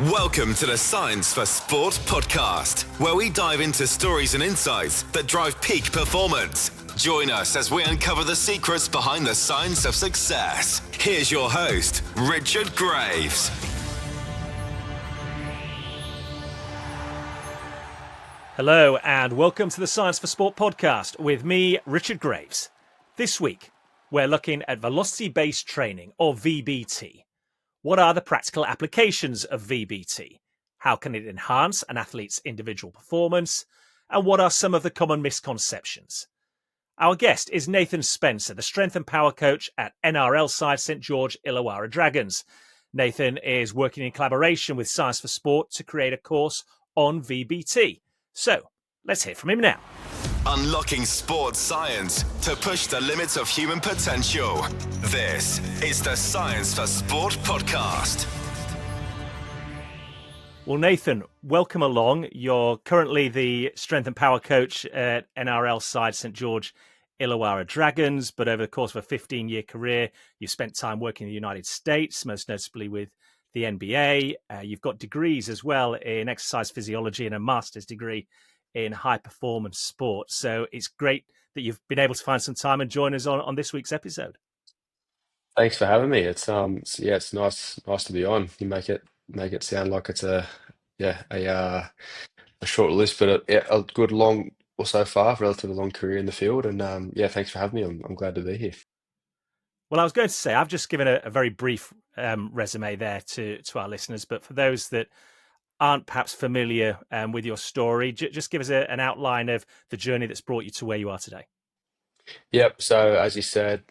Welcome to the Science for Sport podcast, where we dive into stories and insights that drive peak performance. Join us as we uncover the secrets behind the science of success. Here's your host, Richard Graves. Hello and welcome to the Science for Sport podcast with me, Richard Graves. This week, we're looking at velocity-based training, or VBT. What are the practical applications of VBT? How can it enhance an athlete's individual performance? And what are some of the common misconceptions? Our guest is Nathan Spencer, the strength and power coach at NRL side St George Illawarra Dragons. Nathan is working in collaboration with Science for Sport to create a course on VBT. So, let's hear from him now. Unlocking sports science to push the limits of human potential. This is the Science for Sport podcast. Well, Nathan, welcome along. You're currently the strength and power coach at NRL side St George Illawarra Dragons, but over the course of a 15-year career, you've spent time working in the United States, most notably with the NBA. You've got degrees as well in exercise physiology and a master's degree in high performance sport. So it's great that you've been able to find some time and join us on this week's episode. Thanks for having me. It's nice to be on. You make it sound like it's a short list, but a good long or so far, relatively long career in the field. And thanks for having me. I'm glad to be here. Well, I was going to say, I've just given a very brief resume there to our listeners, but for those that aren't perhaps familiar with your story, just give us an outline of the journey that's brought you to where you are today. Yep. So as you said,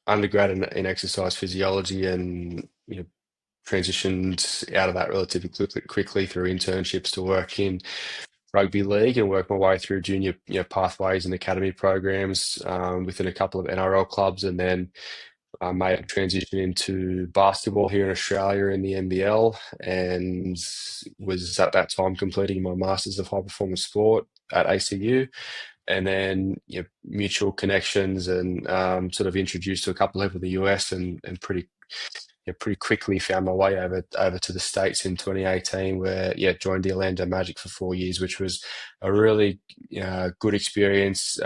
undergrad in exercise physiology, and transitioned out of that relatively quickly through internships to work in rugby league and work my way through junior pathways and academy programs within a couple of NRL clubs, and then made a transition into basketball here in Australia in the NBL, and was at that time completing my Masters of High Performance Sport at ACU, and then mutual connections and sort of introduced to a couple over the US, and pretty quickly found my way over to the States in 2018, where joined the Orlando Magic for 4 years, which was a really good experience,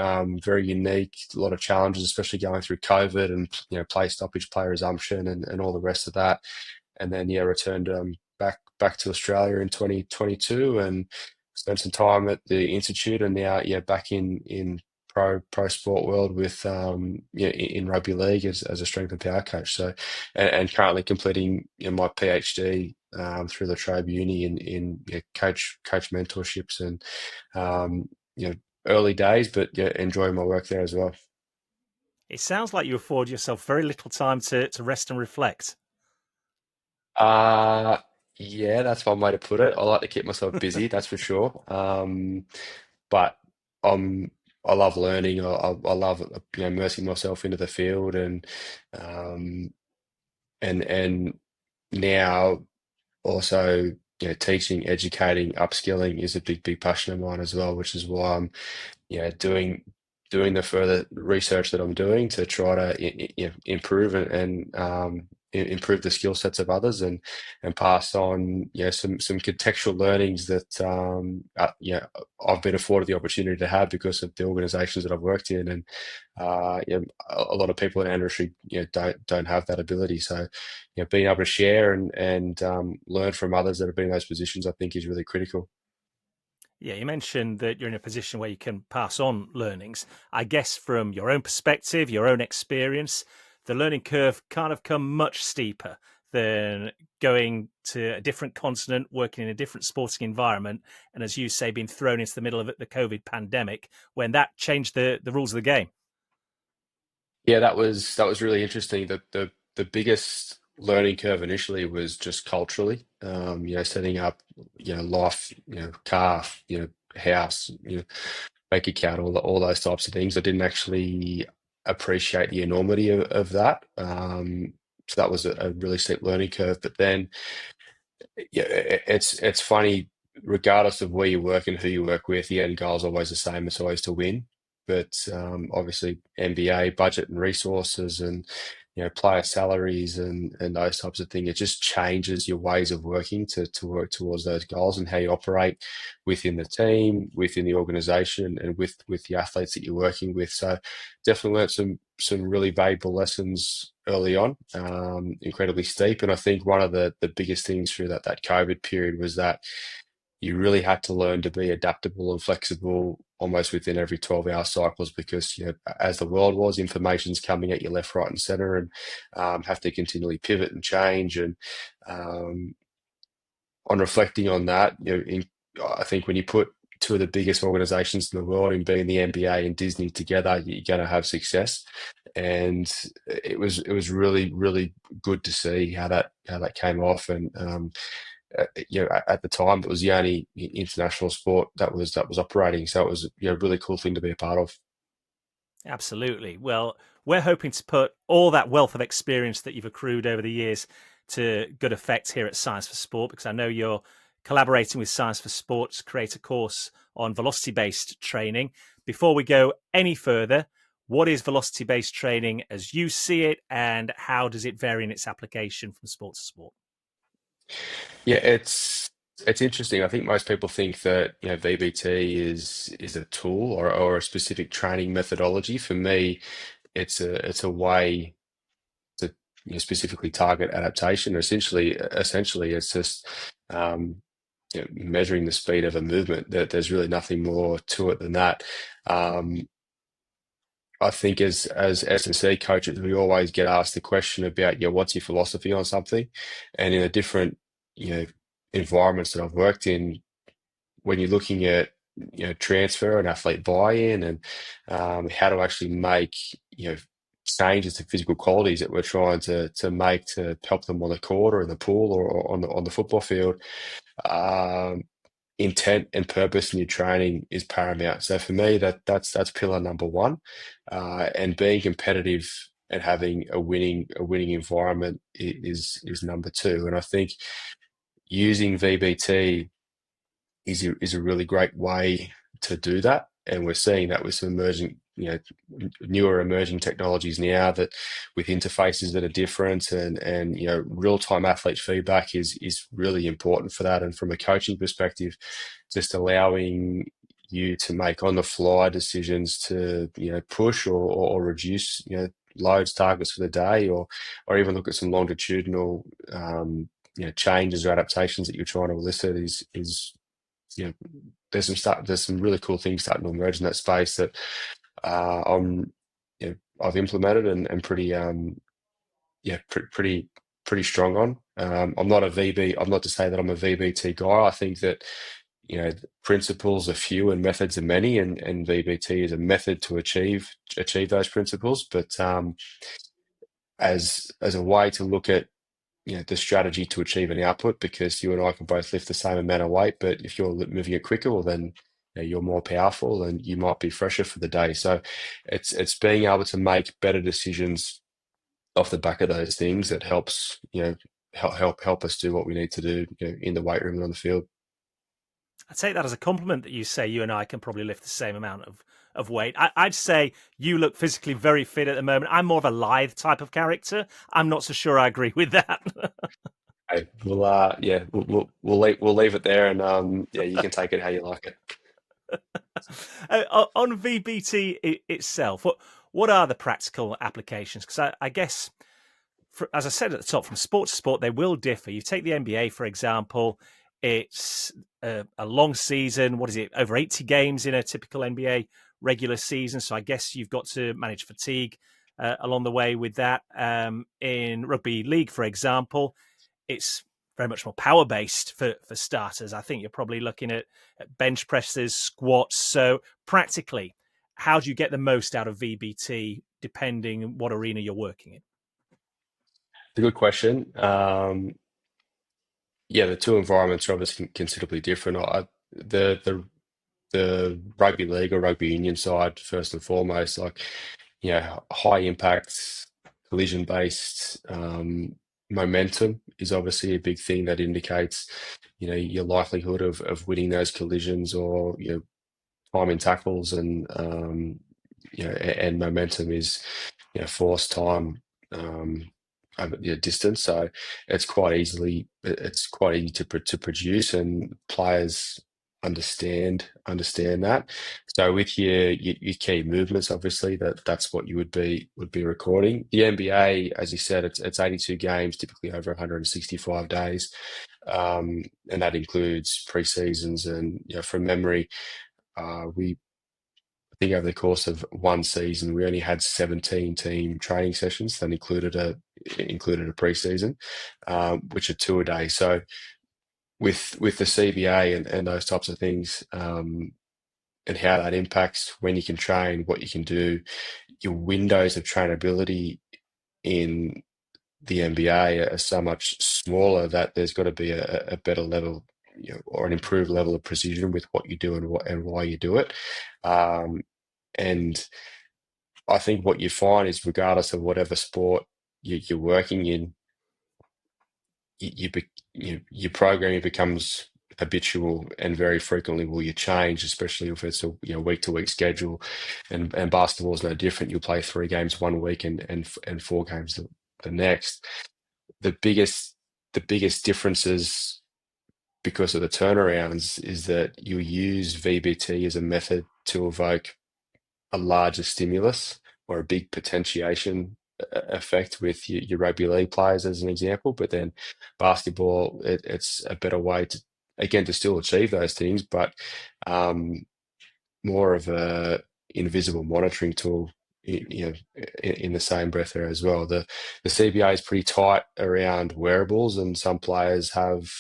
very unique, a lot of challenges, especially going through COVID and play stoppage, play resumption, and all the rest of that. And then returned back to Australia in 2022 and spent some time at the Institute, and now back in pro sport world with in rugby league as a strength and power coach. So and currently completing my PhD through La Trobe Uni in coach mentorships, and early days, but enjoying my work there as well. It sounds like you afford yourself very little time to rest and reflect. That's one way to put it. I like to keep myself busy, that's for sure. But I love learning. I love immersing myself into the field, and now also teaching, educating, upskilling is a big passion of mine as well, which is why I'm doing the further research that I'm doing to try to improve and improve the skill sets of others, and pass on some contextual learnings that I've been afforded the opportunity to have because of the organizations that I've worked in, and a lot of people in our industry don't have that ability. So being able to share and learn from others that have been in those positions, I think, is really critical. Yeah, you mentioned that you're in a position where you can pass on learnings. I guess from your own perspective, your own experience, the learning curve can't have come much steeper than going to a different continent, working in a different sporting environment, and as you say, being thrown into the middle of the COVID pandemic, when that changed the rules of the game. Yeah, that was really interesting. The biggest learning curve initially was just culturally, setting up, life, car, house, bank account, all those types of things. I didn't actually appreciate the enormity of that. So that was a really steep learning curve. But then, it's funny, regardless of where you work and who you work with, the end goal is always the same. It's always to win. But obviously, NBA budget and resources and player salaries and those types of things. It just changes your ways of working to work towards those goals and how you operate within the team, within the organization, and with the athletes that you're working with. So definitely learned some really valuable lessons early on, incredibly steep. And I think one of the biggest things through that COVID period was that you really had to learn to be adaptable and flexible almost within every 12-hour cycles, because as the world was, information's coming at you left, right, and center, and have to continually pivot and change. And on reflecting on that, I think when you put two of the biggest organizations in the world, in being the NBA and Disney together, you're going to have success. And it was really, really good to see how that came off. And at the time, it was the only international sport that was operating. So it was a really cool thing to be a part of. Absolutely. Well, we're hoping to put all that wealth of experience that you've accrued over the years to good effect here at Science for Sport, because I know you're collaborating with Science for Sport to create a course on velocity-based training. Before we go any further, what is velocity-based training as you see it, and how does it vary in its application from sport to sport? Yeah, it's interesting. I think most people think that VBT is a tool or a specific training methodology. For me, it's a way to specifically target adaptation. Essentially, it's just measuring the speed of a movement. That there's really nothing more to it than that. I think as S&C coaches, we always get asked the question about, what's your philosophy on something? And in the different, environments that I've worked in, when you're looking at, transfer and athlete buy-in, and how to actually make, changes to physical qualities that we're trying to make to help them on the court or in the pool or on the football field, intent and purpose in your training is paramount. So for me, that's pillar number one, and being competitive and having a winning environment is number two. And I think using VBT is a really great way to do that. And we're seeing that with some emerging, newer emerging technologies now, that with interfaces that are different, and real-time athlete feedback is really important for that. And from a coaching perspective, just allowing you to make on the fly decisions to push or reduce loads, targets for the day, or even look at some longitudinal changes or adaptations that you're trying to elicit is there's some really cool things starting to emerge in that space that I've implemented and pretty pretty strong on. I'm not to say that I'm a VBT guy. I think that principles are few and methods are many, and VBT is a method to achieve those principles. But as a way to look at the strategy to achieve an output, because you and I can both lift the same amount of weight, but if you're moving it quicker, well then you're more powerful and you might be fresher for the day. So it's being able to make better decisions off the back of those things that helps help us do what we need to do in the weight room and on the field. I take that as a compliment that you say you and I can probably lift the same amount of weight. I'd say you look physically very fit at the moment. I'm more of a lithe type of character. I'm not so sure I agree with that. Okay, we'll leave it there, and you can take it how you like it. On VBT itself, what are the practical applications? Because I guess, as I said at the top, from sport to sport, they will differ. You take the NBA, for example, it's a long season. What is it? Over 80 games in a typical NBA regular season. So I guess you've got to manage fatigue along the way with that. In rugby league, for example, it's very much more power based for starters. I think you're probably looking at bench presses, squats. So practically, how do you get the most out of VBT depending what arena you're working in? It's a good question. The two environments are obviously considerably different. The rugby league or rugby union side, first and foremost, high impact, collision based, momentum is obviously a big thing that indicates, your likelihood of winning those collisions, or, time in tackles, and momentum is, force, time, over distance. So it's quite easy to produce, and players understand that. So with your key movements, obviously that's what you would be recording. The NBA, as you said, it's 82 games, typically over 165 days, and that includes pre-seasons. And from memory, we I think over the course of one season, we only had 17 team training sessions that included a preseason, which are two a day. So with the CBA and those types of things, and how that impacts when you can train, what you can do, your windows of trainability in the NBA are so much smaller that there's got to be a better level, or an improved level of precision with what you do and why you do it. And I think what you find is, regardless of whatever sport you're working in, your programming becomes habitual, and very frequently will you change, especially if it's a week to week schedule. And basketball is no different. You'll play 3 games one week and 4 games the next. The biggest differences, because of the turnarounds, is that you use VBT as a method to evoke a larger stimulus or a big potentiation effect with your rugby league players, as an example. But then basketball, it's a better way to still achieve those things, but more of a invisible monitoring tool, in the same breath there as well. The CBA is pretty tight around wearables, and some players have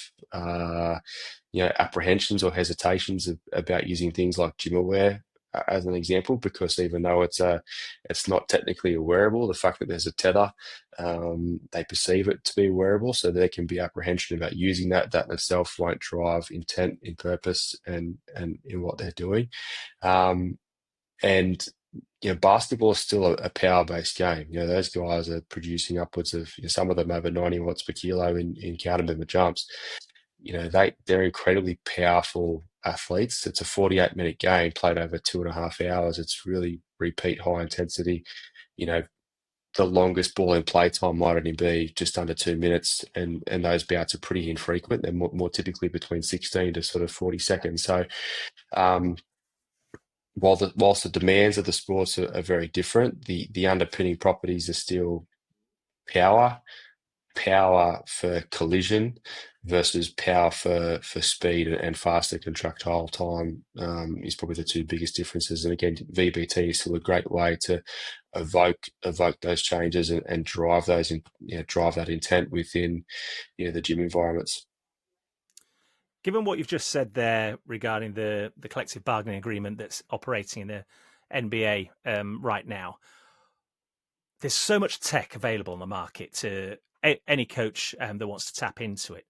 apprehensions or hesitations about using things like GymAware, as an example, because even though it's not technically a wearable, the fact that there's a tether, they perceive it to be wearable, so there can be apprehension about using that. That in itself won't drive intent, in purpose, and in what they're doing. And basketball is still a power-based game. Those guys are producing upwards of, some of them over 90 watts per kilo in counter movement jumps. They're incredibly powerful athletes. It's a 48-minute game played over 2.5 hours. It's really repeat high intensity. The longest ball in play time might only be just under 2 minutes, and those bouts are pretty infrequent. They're more typically between 16 to sort of 40 seconds. So whilst the demands of the sports are very different, the underpinning properties are still power for collision versus power for speed and faster contractile time, is probably the two biggest differences. And again, VBT is still a great way to evoke those changes and drive drive that intent within the gym environments. Given what you've just said there regarding the collective bargaining agreement that's operating in the NBA right now, there's so much tech available on the market to any coach that wants to tap into it.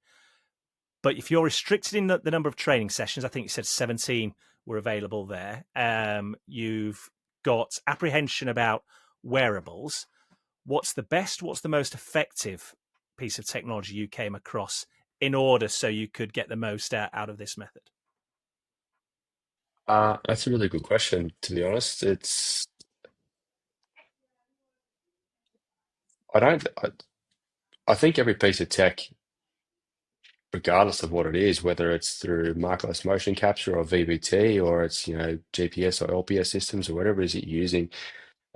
But if you're restricted in the number of training sessions, I think you said 17 were available there. You've got apprehension about wearables. What's the most effective piece of technology you came across in order so you could get the most out of this method? That's a really good question, to be honest. I think every piece of tech, regardless of what it is, whether it's through markerless motion capture or VBT, or it's GPS or LPS systems or whatever it is you're using,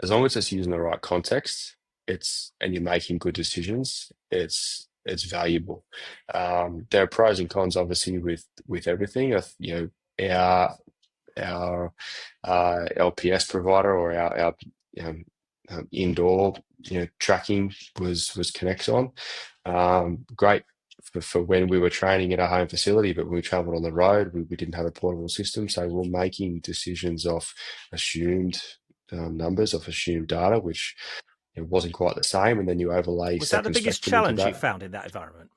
as long as it's using the right context, and you're making good decisions, it's valuable. There are pros and cons, obviously, with everything. Our LPS provider, or our indoor tracking was Connexon. Great for when we were training at our home facility, but when we traveled on the road, we didn't have a portable system, so we're making decisions off assumed numbers, off assumed data, which it wasn't quite the same. And then you overlay Was that the second biggest spectrum into challenge you that. found in that environment?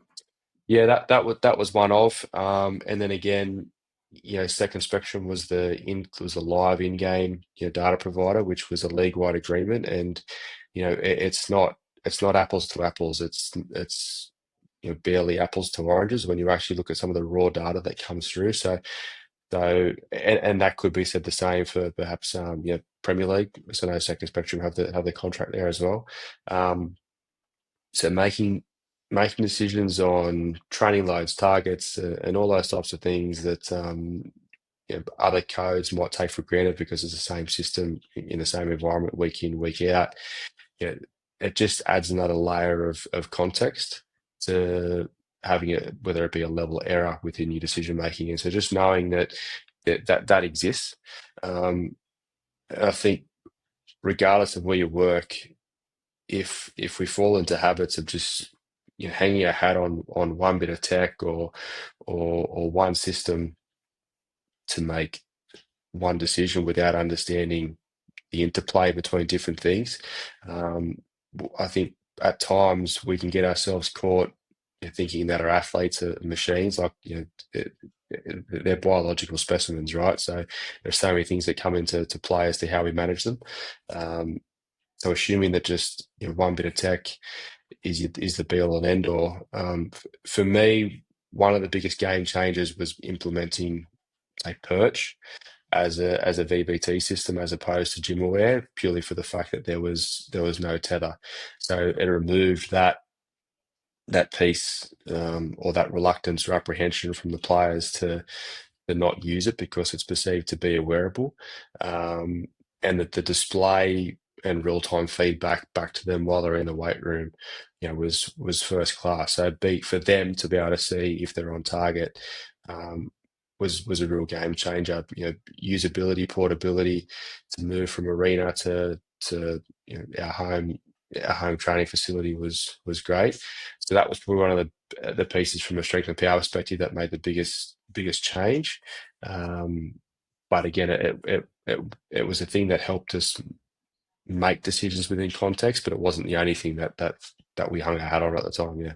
Yeah, that was one of, and then again, Second Spectrum was was a live in-game data provider, which was a league-wide agreement, and it's not apples to apples. It's barely apples to oranges when you actually look at some of the raw data that comes through. And that could be said the same for perhaps Premier League. So no, Second Spectrum have the contract there as well. So making decisions on training loads, targets, and all those types of things that other codes might take for granted because it's the same system in the same environment week in, week out. It just adds another layer of context to having it, whether it be a level error within your decision making. And so just knowing that exists. I think regardless of where you work, if we fall into habits of just hanging our hat on one bit of tech or one system to make one decision without understanding the interplay between different things, I think at times we can get ourselves caught thinking that our athletes are machines, like they're biological specimens, right? So there's so many things that come into play as to how we manage them. So assuming that just one bit of tech is the be all and end all. For me, one of the biggest game changers was implementing a perch as a VBT system as opposed to gym aware, purely for the fact that there was no tether. So it removed that piece or that reluctance or apprehension from the players to not use it because it's perceived to be a wearable, and that the display and real-time feedback back to them while they're in the weight room, was first class. So for them to be able to see if they're on target, was a real game changer. Usability, portability, to move from arena to our home training facility was great. So that was probably one of the pieces from a strength and power perspective that made the biggest change. But again, it was a thing that helped us make decisions within context, but it wasn't the only thing that we hung our hat on at the time. Yeah.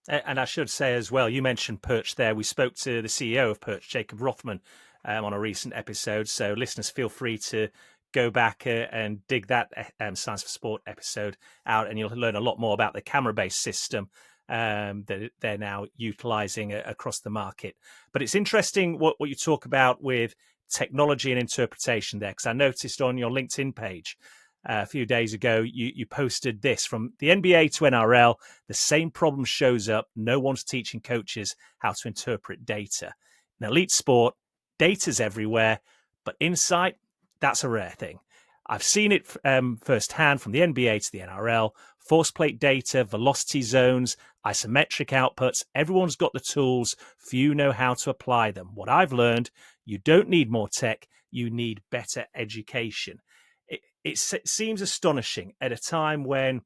And I should say as well, you mentioned Perch there. We spoke to the CEO of Perch, Jacob Rothman, on a recent episode. So listeners, feel free to go back and dig that Science for Sport episode out, and you'll learn a lot more about the camera-based system that they're now utilizing across the market. But it's interesting what you talk about with technology and interpretation there, because I noticed on your LinkedIn page a few days ago, you posted this: from the NBA to NRL, the same problem shows up. No one's teaching coaches how to interpret data. In elite sport, data's everywhere, but insight, that's a rare thing. I've seen it firsthand from the NBA to the NRL. Force plate data, velocity zones, isometric outputs. Everyone's got the tools. Few know how to apply them. What I've learned, you don't need more tech. You need better education. It seems astonishing at a time when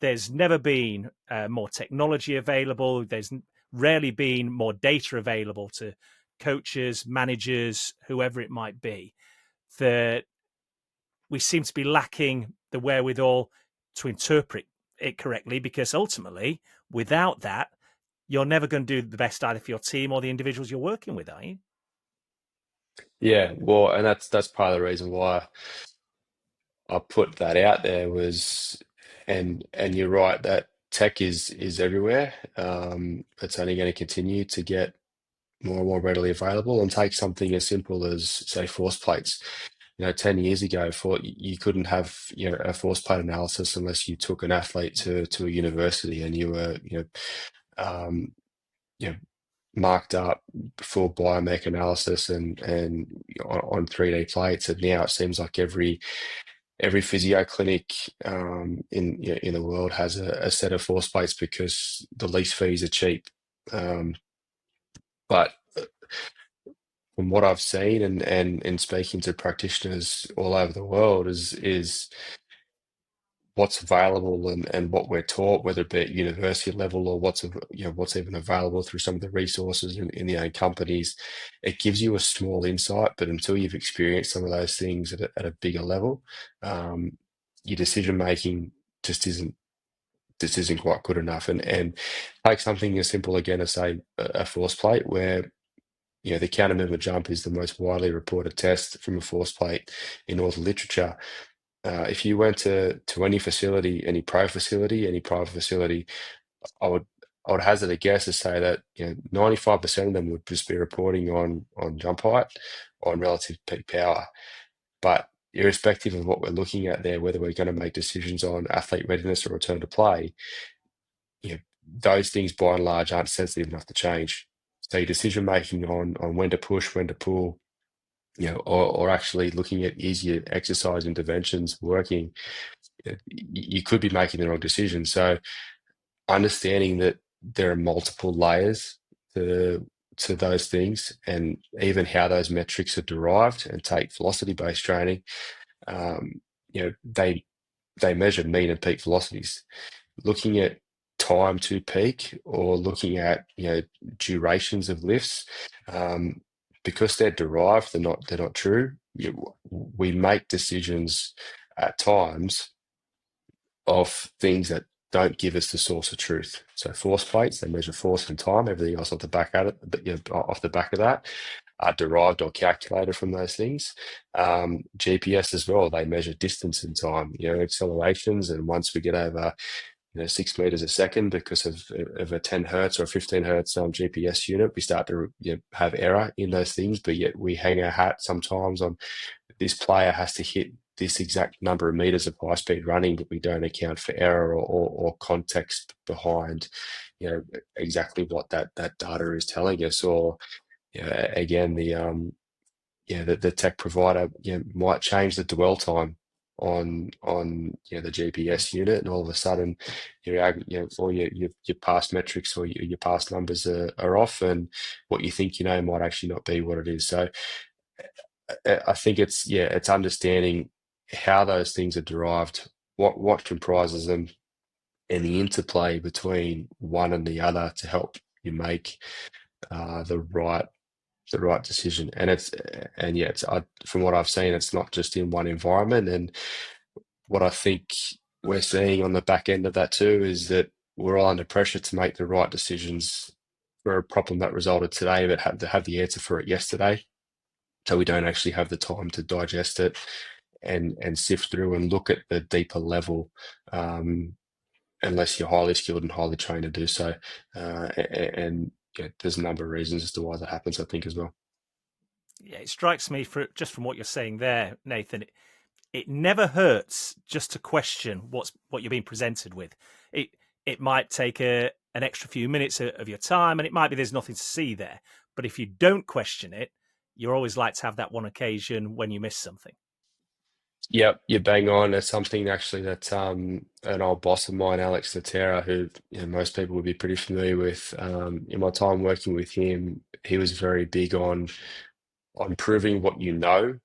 there's never been more technology available. There's rarely been more data available to coaches, managers, whoever it might be, that we seem to be lacking the wherewithal to interpret it correctly, because ultimately, without that, you're never going to do the best either for your team or the individuals you're working with, are you? Yeah, well, and that's part of the reason why I put that out there was, and you're right that tech is everywhere. It's only going to continue to get more and more readily available. And take something as simple as, say, force plates. 10 years ago, you couldn't have a force plate analysis unless you took an athlete to a university and you were um, you know marked up for biomech analysis and on 3D plates. And now it seems like every physio clinic in the world has a set of force plates because the lease fees are cheap. But from what I've seen and speaking to practitioners all over the world is what's available and what we're taught, whether it be at university level or what's even available through some of the resources in the own companies. It gives you a small insight, but until you've experienced some of those things at a bigger level, your decision making just isn't quite good enough. And take something as simple again as, say, a force plate, where the counter movement jump is the most widely reported test from a force plate in all the literature. If you went to any facility, any pro facility, any private facility, I would hazard a guess to say that 95% of them would just be reporting on jump height, on relative peak power. But irrespective of what we're looking at there, whether we're going to make decisions on athlete readiness or return to play, you know, those things by and large aren't sensitive enough to change. So your decision making on when to push, when to pull, or actually looking at easier exercise interventions working, you could be making the wrong decision. So understanding that there are multiple layers to those things, and even how those metrics are derived, and take velocity-based training, they measure mean and peak velocities. Looking at time to peak, or looking at durations of lifts, because they're derived, they're not true. We make decisions at times of things that don't give us the source of truth. So force plates, they measure force and time. Everything else off the back of it, but off the back of that, are derived or calculated from those things. GPS as well, they measure distance and time, accelerations, and once we get over 6 meters a second because of a 10 hertz or a 15 hertz GPS unit, we start to have error in those things. But yet we hang our hat sometimes on this player has to hit this exact number of meters of high speed running, but we don't account for error or context behind exactly what that data is telling us. Or again, the tech provider might change the dwell time on the GPS unit, and all of a sudden all your past metrics or your past numbers are off, and what you think might actually not be what it is. So I think it's understanding how those things are derived, what comprises them, and the interplay between one and the other to help you make the right decision. From what I've seen, it's not just in one environment. And what I think we're seeing on the back end of that too is that we're all under pressure to make the right decisions for a problem that resulted today, but have the answer for it yesterday. So we don't actually have the time to digest it and sift through and look at the deeper level, unless you're highly skilled and highly trained to do so. And there's a number of reasons as to why that happens, I think, as well. Yeah, it strikes me just from what you're saying there, Nathan. It never hurts just to question what you're being presented with. It might take an extra few minutes of your time, and it might be there's nothing to see there. But if you don't question it, you're always like to have that one occasion when you miss something. Yep, you're bang on. It's something actually that an old boss of mine, Alex Natera, who most people would be pretty familiar with. In my time working with him, he was very big on proving what you know,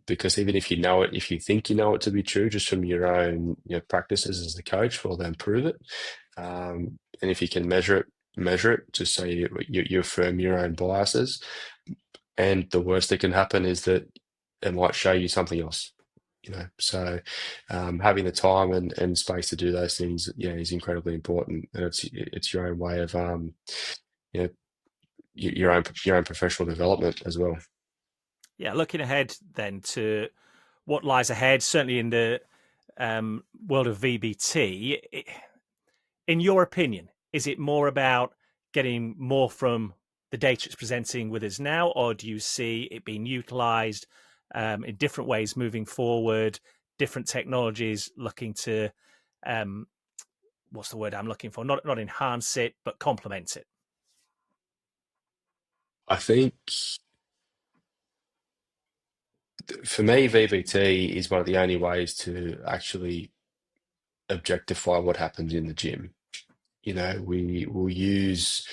because even if you know it, if you think you know it to be true, just from your own practices as the coach, well, then prove it. And if you can measure it, just so you affirm your own biases. And the worst that can happen is that it might show you something else. So having the time and space to do those things, is incredibly important. And it's your own way of your own professional development as well. Yeah, looking ahead then to what lies ahead, certainly in the world of VBT, in your opinion, is it more about getting more from the data it's presenting with us now, or do you see it being utilised in different ways moving forward, different technologies looking to, what's the word I'm looking for? Not enhance it, but complement it? I think for me, VBT is one of the only ways to actually objectify what happens in the gym. We will use,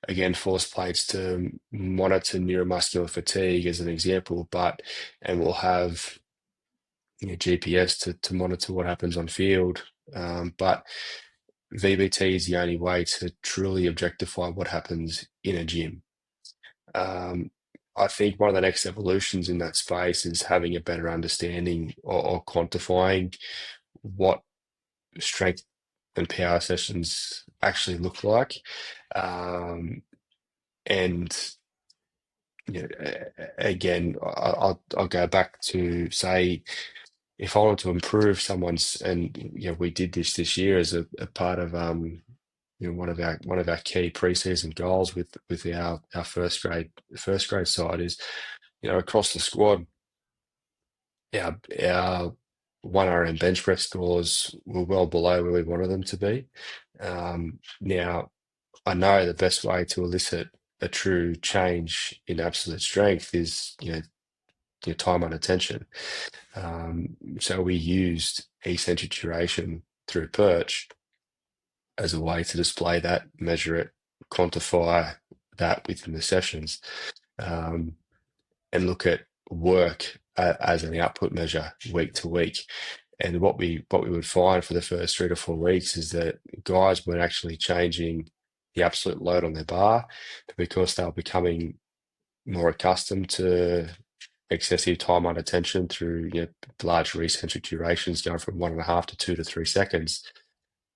again, force plates to monitor neuromuscular fatigue as an example, and we'll have GPS to monitor what happens on field. But VBT is the only way to truly objectify what happens in a gym. I think one of the next evolutions in that space is having a better understanding or quantifying what strength and power sessions actually look like. And again, I'll go back to say, if I wanted to improve someone's, and we did this year as a part of one of our key preseason goals with our first grade side is across the squad, our 1RM bench press scores were well below where we wanted them to be. Now, I know the best way to elicit a true change in absolute strength is, your time under tension. So we used eccentric duration through perch as a way to display that, measure it, quantify that within the sessions, um, and look at work as an output measure week to week. And what we would find for the first 3 to 4 weeks is that guys weren't actually changing the absolute load on their bar, but because they were becoming more accustomed to excessive time under tension through, large eccentric durations going from 1.5 to 2 to 3 seconds.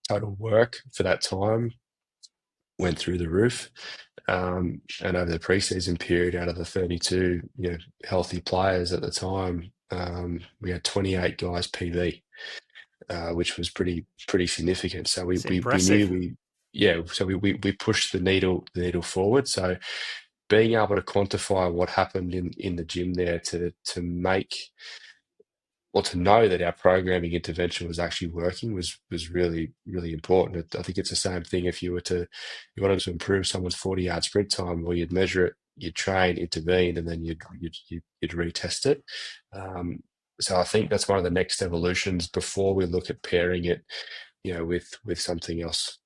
Total work for that time went through the roof. And over the preseason period, out of the 32, healthy players at the time, we had 28 guys PB, which was pretty significant. So we impressive. knew we pushed the needle forward. So being able to quantify what happened in the gym there to make, or to know that our programming intervention was actually working was really important. I think it's the same thing if you wanted to improve someone's 40-yard sprint time. Well, you'd measure it, you'd train, intervene, and then you'd retest it. So I think that's one of the next evolutions before we look at pairing it, with something else.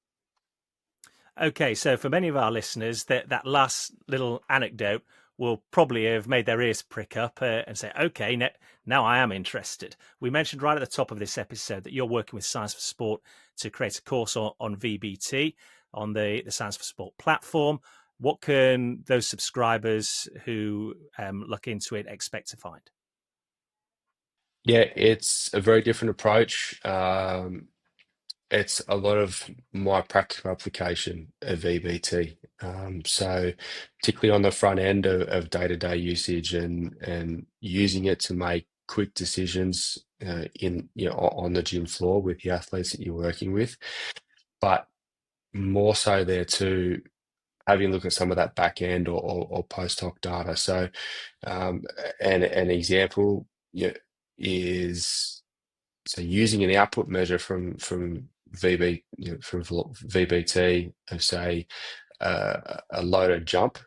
Okay, so for many of our listeners, that last little anecdote will probably have made their ears prick up and say, okay, now I am interested. We mentioned right at the top of this episode that you're working with Science for Sport to create a course on VBT on the Science for Sport platform. What can those subscribers who look into it expect to find? Yeah, it's a very different approach. It's a lot of my practical application of VBT. So particularly on the front end of day-to-day usage and using it to make quick decisions on the gym floor with the athletes that you're working with, but more so there too, having a look at some of that back end or post hoc data. So and an example is, so using an output measure from VBT of, say, a loaded jump,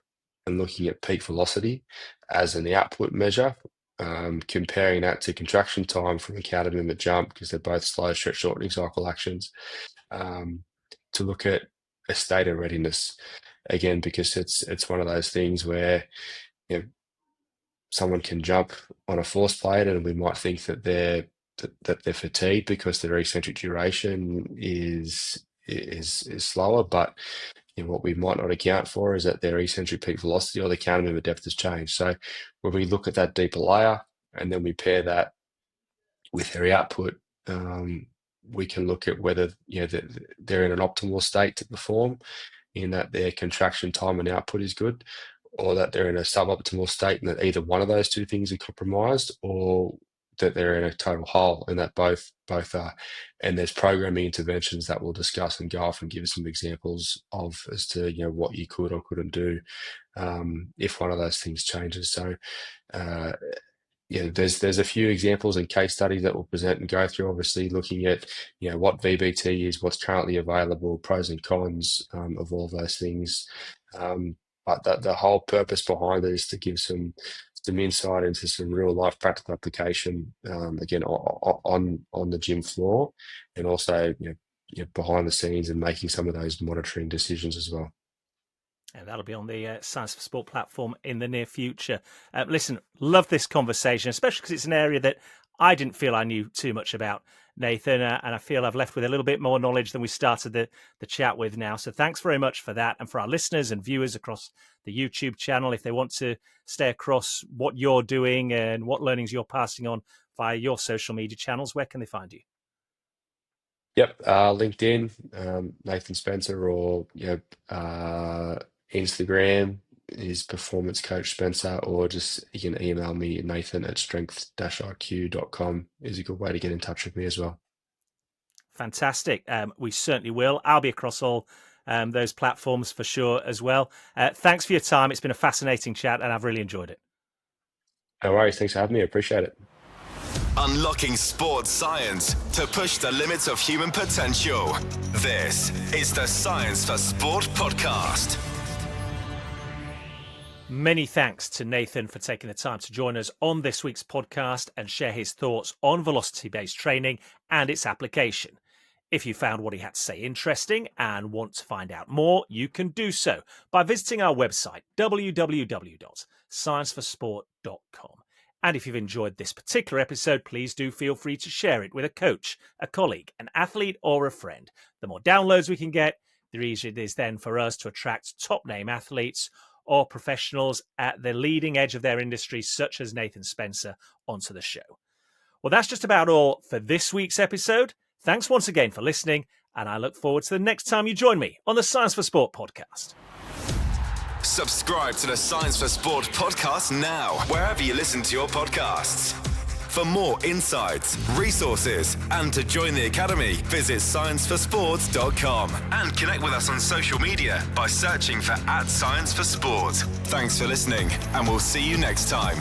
and looking at peak velocity as an output measure, comparing that to contraction time from a counter movement jump, because they're both slow stretch shortening cycle actions, to look at a state of readiness again, because it's one of those things where someone can jump on a force plate and we might think that they're fatigued because their eccentric duration is slower, but what we might not account for is that their eccentric peak velocity or the counter movement depth has changed. So when we look at that deeper layer and then we pair that with their output, we can look at whether they're in an optimal state to perform, in that their contraction time and output is good, or that they're in a suboptimal state and that either one of those two things are compromised, or that they're in a total hole and that both are. And there's programming interventions that we'll discuss and go off and give some examples of as to what you could or couldn't do if one of those things changes. So there's a few examples and case studies that we'll present and go through, obviously looking at what VBT is, what's currently available, pros and cons of all those things. But the whole purpose behind it is to give some insight into some real life practical application, again, on the gym floor, and also behind the scenes and making some of those monitoring decisions as well. And that'll be on the Science for Sport platform in the near future. Listen, love this conversation, especially because it's an area that I didn't feel I knew too much about, Nathan, and I feel I've left with a little bit more knowledge than we started the chat with now. So thanks very much for that. And for our listeners and viewers across the YouTube channel, if they want to stay across what you're doing and what learnings you're passing on via your social media channels, where can they find you? Yep, LinkedIn, Nathan Spencer, or Instagram is Performance Coach Spencer, or just you can email me, nathan@strength-iq.com is a good way to get in touch with me as well. Fantastic. We certainly will. I'll be across all those platforms for sure as well. Thanks for your time. It's been a fascinating chat and I've really enjoyed it. No worries. Thanks for having me. I appreciate it. unlocking sports science to push the limits of human potential. This is the Science for Sport podcast. Many thanks to Nathan for taking the time to join us on this week's podcast and share his thoughts on velocity-based training and its application. If you found what he had to say interesting and want to find out more, you can do so by visiting our website, www.scienceforsport.com. And if you've enjoyed this particular episode, please do feel free to share it with a coach, a colleague, an athlete, or a friend. The more downloads we can get, the easier it is then for us to attract top-name athletes or professionals at the leading edge of their industry, such as Nathan Spencer, onto the show. Well, that's just about all for this week's episode. Thanks once again for listening, and I look forward to the next time you join me on the Science for Sport podcast. Subscribe to the Science for Sport podcast now, wherever you listen to your podcasts. For more insights, resources, and to join the Academy, visit scienceforsport.com and connect with us on social media by searching for @ScienceForSport. Thanks for listening, and we'll see you next time.